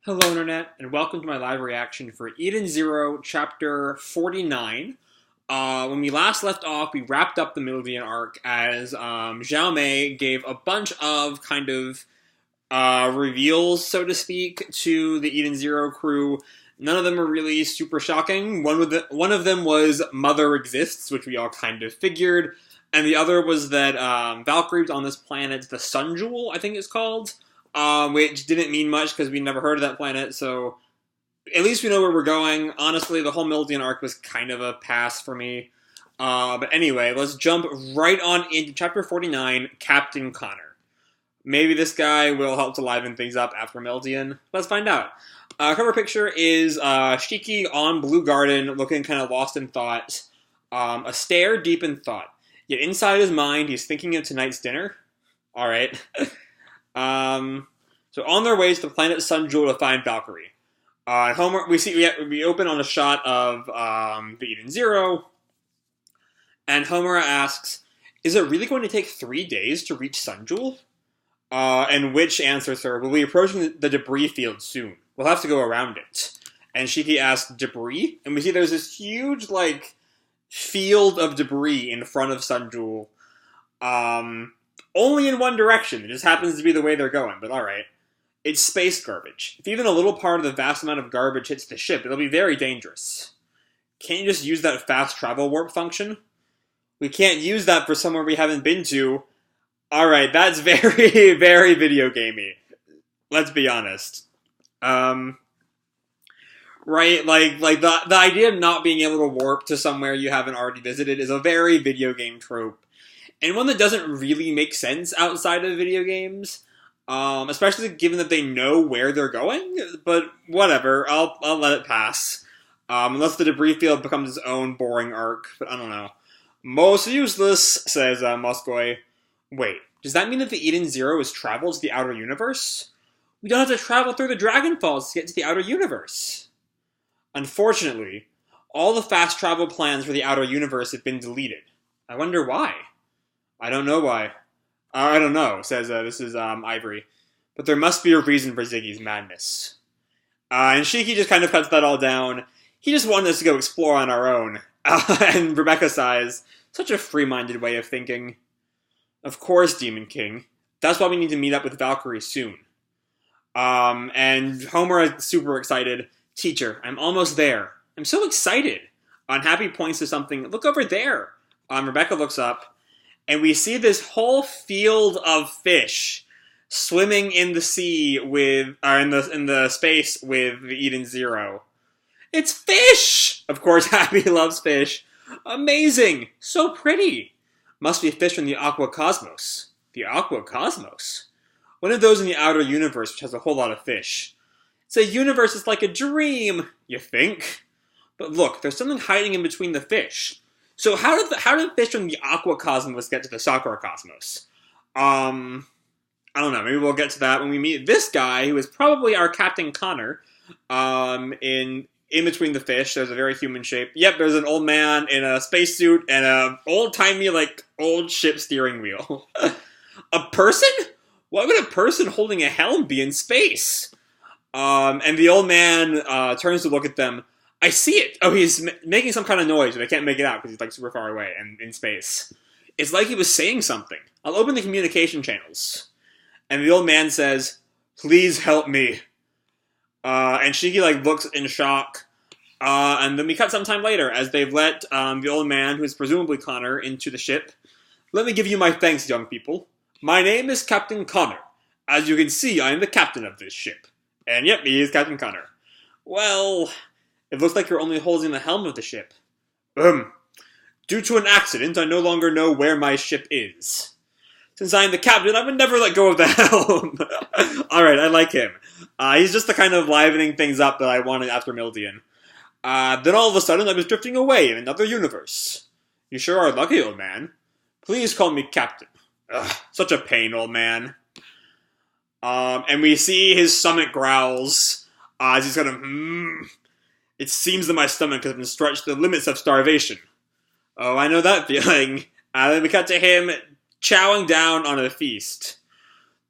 Hello, Internet, and welcome to my live reaction for Eden Zero, Chapter 49. When we last left off, we wrapped up the Mildian arc as Zhao Mei gave a bunch of reveals, so to speak, to the Eden Zero crew. None of them are really super shocking. One of them was Mother exists, which we all kind of figured, and the other was that Valkyrie's on this planet, the Sun Jewel, I think it's called. Which didn't mean much because we never heard of that planet, so at least we know where we're going. Honestly, the whole Mildian arc was kind of a pass for me. But anyway, let's jump right on into Chapter 49, Captain Connor. Maybe this guy will help to liven things up after Mildian. Let's find out. Cover picture is Shiki on Blue Garden, looking kind of lost in thought. A stare deep in thought. Yet inside his mind, he's thinking of tonight's dinner. Alright. So on their way to the planet Sun Jewel to find Valkyrie. Homer, we open on a shot of the Eden Zero, and Homer asks, "Is it really going to take 3 days to reach Sun Jewel?" And Witch answers her, "We'll be approaching the debris field soon. We'll have to go around it." And Shiki asks, "Debris?" And we see there's this huge field of debris in front of Sun Jewel. Only in one direction. It just happens to be the way they're going, but alright. It's space garbage. If even a little part of the vast amount of garbage hits the ship, it'll be very dangerous. Can't you just use that fast travel warp function? We can't use that for somewhere we haven't been to. Alright, that's very, very video gamey. Let's be honest. Right, the idea of not being able to warp to somewhere you haven't already visited is a very video game trope. And one that doesn't really make sense outside of video games, especially given that they know where they're going. But whatever, I'll let it pass. Unless the debris field becomes its own boring arc, but I don't know. Most useless, says Moskoy. Wait, does that mean that the Eden Zero has traveled to the outer universe? We don't have to travel through the Dragon Falls to get to the outer universe. Unfortunately, all the fast travel plans for the outer universe have been deleted. I wonder why. I don't know why. I don't know, says this is Ivory. But there must be a reason for Ziggy's madness. And Shiki just kind of cuts that all down. He just wanted us to go explore on our own. And Rebecca sighs, such a free-minded way of thinking. Of course, Demon King. That's why we need to meet up with Valkyrie soon. And Homer is super excited. Teacher, I'm almost there. I'm so excited. Happy points to something. Look over there. Rebecca looks up. And we see this whole field of fish swimming in the sea in the space with the Eden Zero. It's fish! Of course, Happy loves fish. Amazing! So pretty! Must be fish from the Aqua Cosmos. The Aqua Cosmos? One of those in the outer universe which has a whole lot of fish. It's a universe that's like a dream, you think? But look, there's something hiding in between the fish. So how did fish from the Aqua Cosmos get to the Sakura Cosmos? I don't know. Maybe we'll get to that when we meet this guy, who is probably our Captain Connor. In between the fish, there's a very human shape. Yep, there's an old man in a spacesuit and a old-timey, old ship steering wheel. A person? Why would a person holding a helm be in space? And the old man turns to look at them. I see it! Oh, he's making some kind of noise, but I can't make it out because he's super far away and in space. It's like he was saying something. I'll open the communication channels. And the old man says, "Please help me." And Shiki looks in shock. And then we cut some time later as they've let the old man, who is presumably Connor, into the ship. "Let me give you my thanks, young people. My name is Captain Connor. As you can see, I am the captain of this ship." And yep, he is Captain Connor. Well, it looks like you're only holding the helm of the ship. Due to an accident, I no longer know where my ship is. Since I am the captain, I would never let go of the helm. Alright, I like him. He's just the kind of livening things up that I wanted after Mildian. Then all of a sudden, I was drifting away in another universe. You sure are lucky, old man. Please call me captain. Ugh, such a pain, old man. And we see his stomach growls as he's It seems that my stomach has been stretched to the limits of starvation. Oh, I know that feeling. Then we cut to him chowing down on a feast.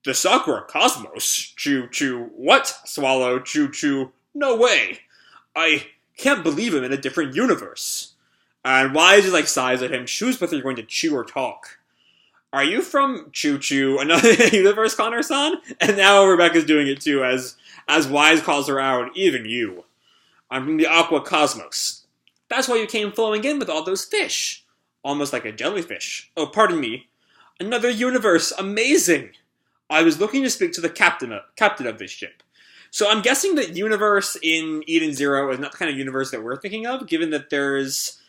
The Sakura Cosmos? Choo-choo. What? Swallow. Choo-choo. No way. I can't believe I'm in a different universe. And why does he, sighs at him, choose whether you're going to chew or talk. Are you from Choo-choo, another universe, Connor-san? And now Rebecca's doing it too, as Wise calls her out, even you. I'm from the Aqua Cosmos. That's why you came flowing in with all those fish. Almost like a jellyfish. Oh, pardon me. Another universe, amazing. I was looking to speak to the captain of this ship. So I'm guessing that universe in Eden Zero is not the kind of universe that we're thinking of, given that there's...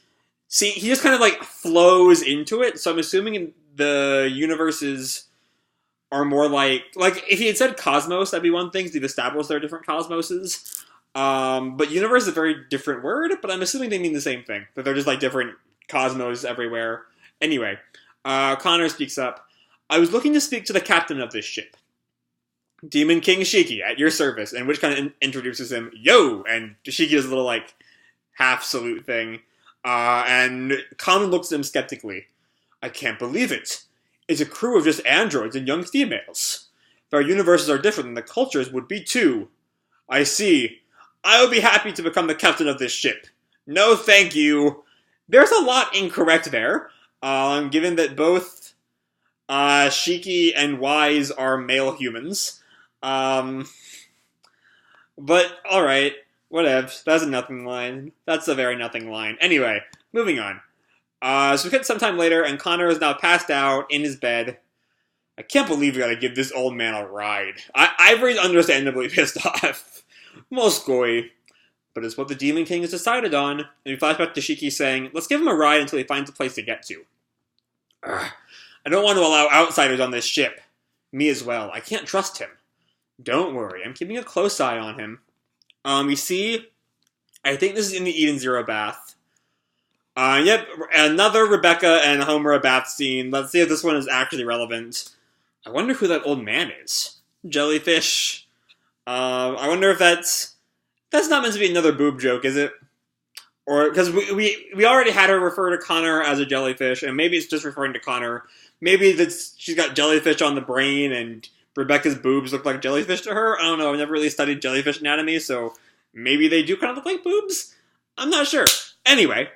See, he just kind of, flows into it, so I'm assuming the universes are more like if he had said cosmos, that'd be one thing, because they've established there are different cosmoses. But universe is a very different word, but I'm assuming they mean the same thing, that they're just, different cosmos everywhere. Anyway, Connor speaks up. I was looking to speak to the captain of this ship. Demon King Shiki, at your service, and which kind of introduces him, yo! And Shiki does a little, half salute thing. And Connor looks at him skeptically. I can't believe it. It's a crew of just androids and young females. If our universes are different, then the cultures would be too. I see. I would be happy to become the captain of this ship. No, thank you. There's a lot incorrect there, given that both Shiki and Wise are male humans. But, alright. Whatever. That's a nothing line. That's a very nothing line. Anyway, moving on. So we get some time later, and Connor is now passed out in his bed. I can't believe we gotta give this old man a ride. Ivory's understandably pissed off. Moskoi. But it's what the Demon King has decided on, and we flash back to Shiki saying, let's give him a ride until he finds a place to get to. Ugh. I don't want to allow outsiders on this ship. Me as well. I can't trust him. Don't worry, I'm keeping a close eye on him. We see, I think this is in the Eden Zero bath. Yep, another Rebecca and Homura bath scene. Let's see if this one is actually relevant. I wonder who that old man is. Jellyfish. I wonder if that's not meant to be another boob joke, is it? Or, because we already had her refer to Connor as a jellyfish, and maybe it's just referring to Connor. Maybe she's got jellyfish on the brain, and Rebecca's boobs look like jellyfish to her. I don't know, I've never really studied jellyfish anatomy, so maybe they do kind of look like boobs? I'm not sure. Anyway,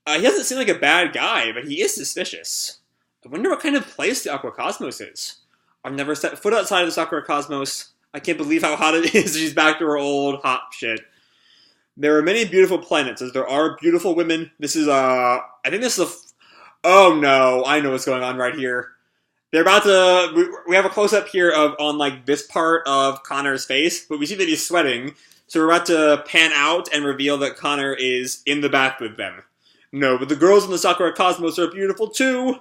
he doesn't seem like a bad guy, but he is suspicious. I wonder what kind of place the Aqua Cosmos is. I've never set foot outside of the Sakura Cosmos. I can't believe how hot it is. She's back to her old hot shit. There are many beautiful planets, as there are beautiful women. This is, I think this is oh no, I know what's going on right here. They're about to, we have a close-up here on this part of Connor's face, but we see that he's sweating, so we're about to pan out and reveal that Connor is in the bath with them. No, but the girls in the Sakura Cosmos are beautiful too.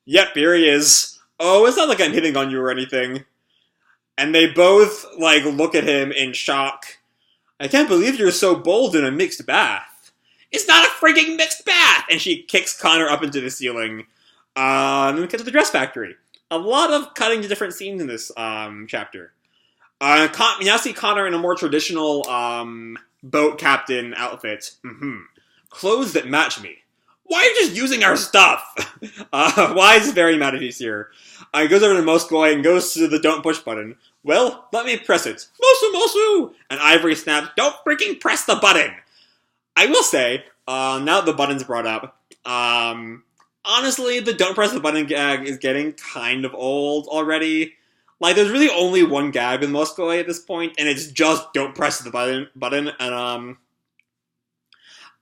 Yep, here he is. Oh, it's not like I'm hitting on you or anything. And they both, look at him in shock. I can't believe you're so bold in a mixed bath. It's not a freaking mixed bath! And she kicks Connor up into the ceiling. Then we get to the dress factory. A lot of cutting to different scenes in this chapter. We now see Connor in a more traditional boat captain outfit. Clothes that match me. Why are you just using our stuff? Wise is very mad at us here. He goes over to Moskoi and goes to the don't push button. Well, let me press it. Mosu, Mosu! And Ivory snaps, don't freaking press the button! I will say, now that the button's brought up, honestly, the don't press the button gag is getting kind of old already. There's really only one gag with Moskoi at this point, and it's just don't press the button, and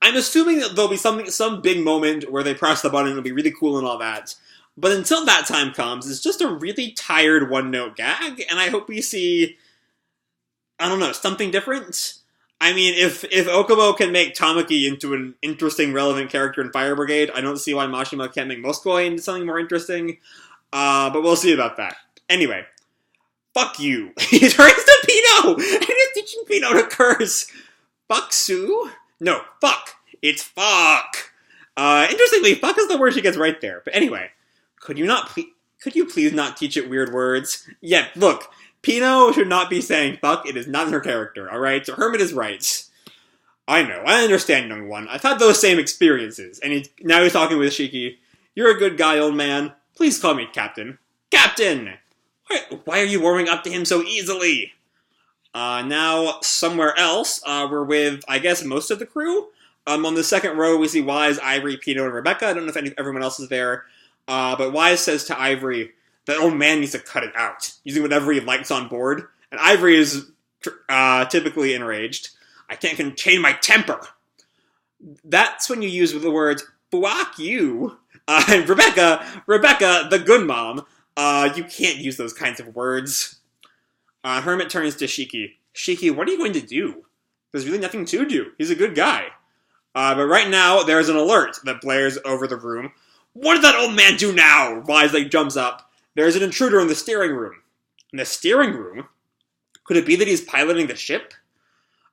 I'm assuming that there'll be some big moment where they press the button and it'll be really cool and all that. But until that time comes, it's just a really tired one-note gag, and I hope we see, I don't know, something different? I mean, if Okubo can make Tamaki into an interesting, relevant character in Fire Brigade, I don't see why Mashima can't make Moskoi into something more interesting. But we'll see about that. Anyway, fuck you. He turns to Pino, and he's teaching Pino to curse. Fuck Sue? No, fuck. It's fuck. Interestingly, fuck is the word she gets right there. But anyway, could you please not teach it weird words? Yeah, look, Pino should not be saying fuck. It is not in her character, alright? So Hermit is right. I know, I understand, young one. I've had those same experiences. And now he's talking with Shiki. You're a good guy, old man. Please call me Captain. Captain! Why are you warming up to him so easily? Now, somewhere else, we're with, I guess, most of the crew. On the second row, we see Wise, Ivory, Pino, and Rebecca. I don't know if everyone else is there. But Wise says to Ivory, that old man needs to cut it out, using whatever he likes on board. And Ivory is typically enraged. I can't contain my temper. That's when you use the words, "Fuck you." And Rebecca, the good mom, you can't use those kinds of words. Hermit turns to Shiki. Shiki, what are you going to do? There's really nothing to do. He's a good guy. But right now, there's an alert that blares over the room. What did that old man do now? Wise jumps up. There's an intruder in the steering room. In the steering room? Could it be that he's piloting the ship?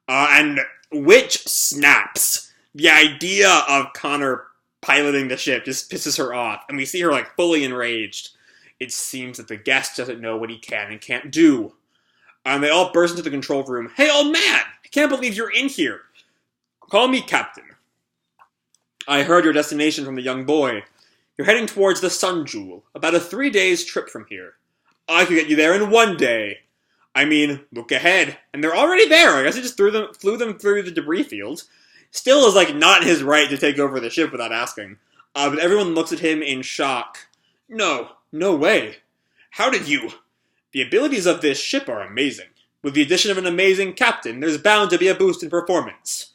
And Witch snaps. The idea of Connor piloting the ship just pisses her off, and we see her fully enraged. It seems that the guest doesn't know what he can and can't do. And they all burst into the control room. Hey, old man! I can't believe you're in here. Call me Captain. I heard your destination from the young boy. You're heading towards the Sun Jewel, about a 3 days trip from here. I could get you there in 1 day. I mean, look ahead. And they're already there. I guess he just flew them through the debris field. Still is not his right to take over the ship without asking. But everyone looks at him in shock. No way. How did you? The abilities of this ship are amazing. With the addition of an amazing captain, there's bound to be a boost in performance.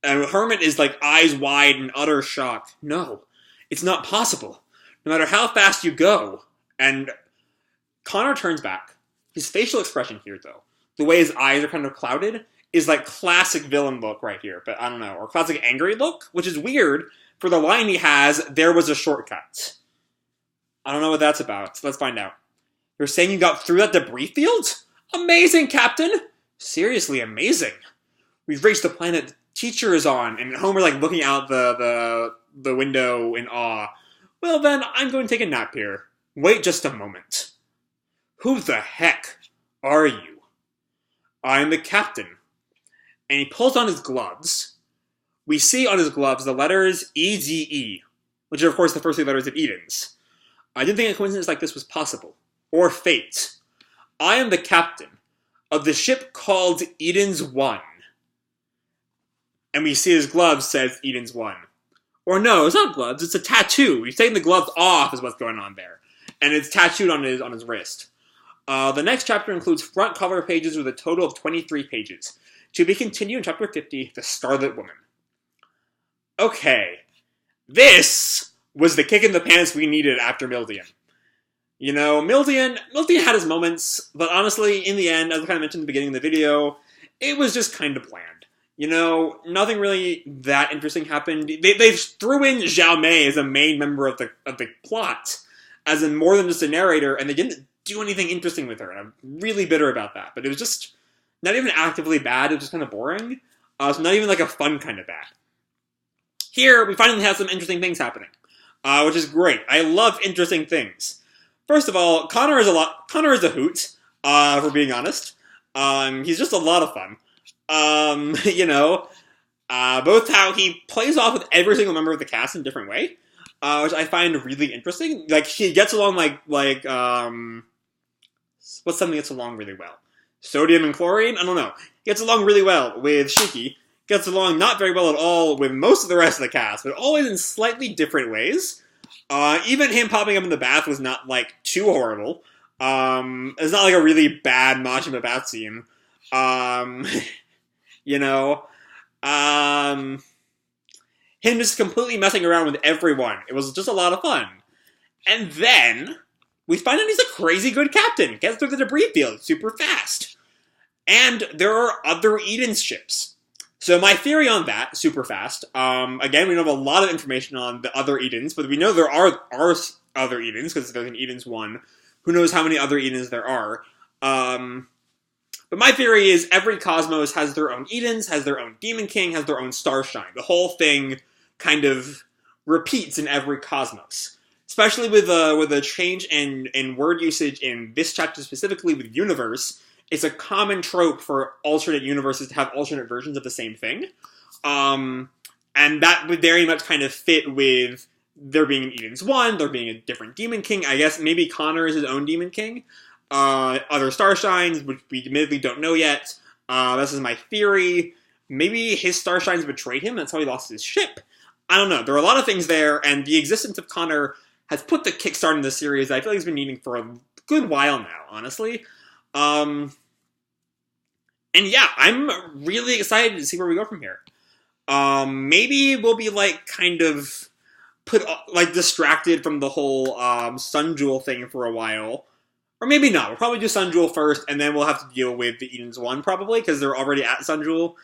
And Hermit is eyes wide in utter shock. No, it's not possible. No matter how fast you go. And Connor turns back. His facial expression here, though, the way his eyes are kind of clouded, is classic villain look right here. But I don't know. Or classic angry look, which is weird for the line he has, there was a shortcut. I don't know what that's about, so let's find out. You're saying you got through that debris field? Amazing, Captain! Seriously, amazing. We've reached the planet the teacher is on, and Homer looking out the window in awe. Well then, I'm going to take a nap here. Wait just a moment. Who the heck are you? I'm the captain. And he pulls on his gloves. We see on his gloves the letters EZE, which are of course the first 3 letters of Eden's. I didn't think a coincidence like this was possible. Or fate. I am the captain of the ship called Eden's One. And we see his gloves says Eden's One. Or no, it's not gloves, it's a tattoo. He's taking the gloves off is what's going on there. And it's tattooed on his wrist. The next chapter includes front cover pages with a total of 23 pages. To be continued in chapter 50, The Scarlet Woman. Okay. This was the kick in the pants we needed after Mildian. You know, Mildian had his moments, but honestly, in the end, as I kind of mentioned at the beginning of the video, it was just kind of bland. You know, nothing really that interesting happened. They threw in Xiao Mei as a main member of the plot, as in more than just a narrator, and they didn't do anything interesting with her, and I'm really bitter about that. But it was just not even actively bad, it was just kind of boring. So not even a fun kind of bad. Here, we finally have some interesting things happening, which is great. I love interesting things. First of all, Connor is a hoot, if we're being honest. He's just a lot of fun. You know, both how he plays off with every single member of the cast in a different way, which I find really interesting. He gets along what's something that gets along really well? Sodium and chlorine? I don't know. He gets along really well with Shiki. Gets along not very well at all with most of the rest of the cast, but always in slightly different ways. Even him popping up in the bath was not, too horrible. It's not, a really bad Majima bath scene. You know, him just completely messing around with everyone. It was just a lot of fun. And then we find out he's a crazy good captain. Gets through the debris field super fast. And there are other Eden ships. So my theory on that, super fast, again, we don't have a lot of information on the other Edens, but we know there are other Edens, because there's an Eden's One. Who knows how many other Edens there are. But my theory is every cosmos has their own Edens, has their own Demon King, has their own Starshine. The whole thing kind of repeats in every cosmos. Especially with a change in word usage in this chapter specifically with universe. It's a common trope for alternate universes to have alternate versions of the same thing. And that would very much kind of fit with there being an Eden's One, there being a different Demon King. I guess maybe Connor is his own Demon King. other Starshines, which we admittedly don't know yet. This is my theory. Maybe his Starshines betrayed him, that's how he lost his ship. I don't know. There are a lot of things there, and the existence of Connor has put the kickstart in the series that I feel like he's been needing for a good while now, honestly. And yeah, I'm really excited to see where we go from here. Maybe we'll be like kind of distracted from the whole Sun Jewel thing for a while. Or maybe not. We'll probably do Sun Jewel first, and then we'll have to deal with the Eden's One, probably, because they're already at Sun Jewel.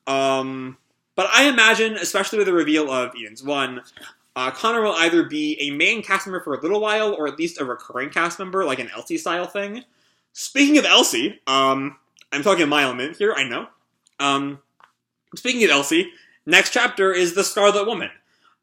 But I imagine, especially with the reveal of Eden's One, Connor will either be a main cast member for a little while, or at least a recurring cast member, like an Elsie-style thing. Speaking of Elsie, I'm talking my element here, I know. Speaking of Elsie, next chapter is the Scarlet Woman.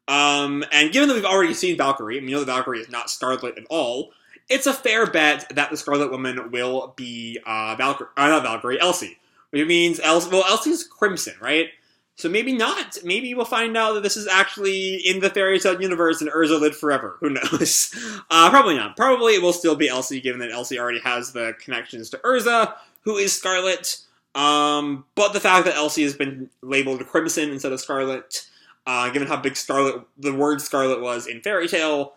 And given that we've already seen Valkyrie, and we know that Valkyrie is not Scarlet at all, it's a fair bet that the Scarlet Woman will be Elsie. Which means Elsie's Crimson, right? So maybe not. Maybe we'll find out that this is actually in the fairy tale universe and Urza lived forever. Who knows? Probably not. Probably it will still be Elsie, given that Elsie already has the connections to Urza, who is Scarlet. But the fact that Elsie has been labeled Crimson instead of Scarlet, given how big the word Scarlet was in fairy tale,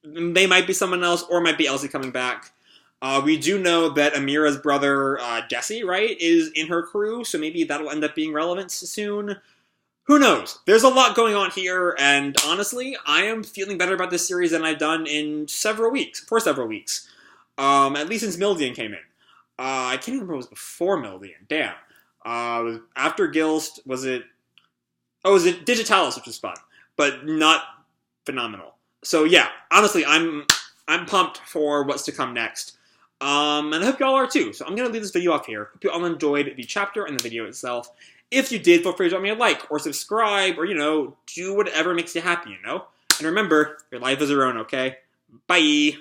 they might be someone else, or might be Elsie coming back. We do know that Amira's brother, Jesse, right, is in her crew, so maybe that'll end up being relevant soon. Who knows? There's a lot going on here, and honestly, I am feeling better about this series than I've done for several weeks. At least since Mildian came in. I can't remember what was before Mildian. Damn. After Gilst, was it Digitalis, which was fun, but not phenomenal. So yeah, honestly, I'm pumped for what's to come next. And I hope y'all are too. So I'm going to leave this video off here. Hope you all enjoyed the chapter and the video itself. If you did, feel free to drop me a like or subscribe or, do whatever makes you happy, And remember, your life is your own, okay? Bye!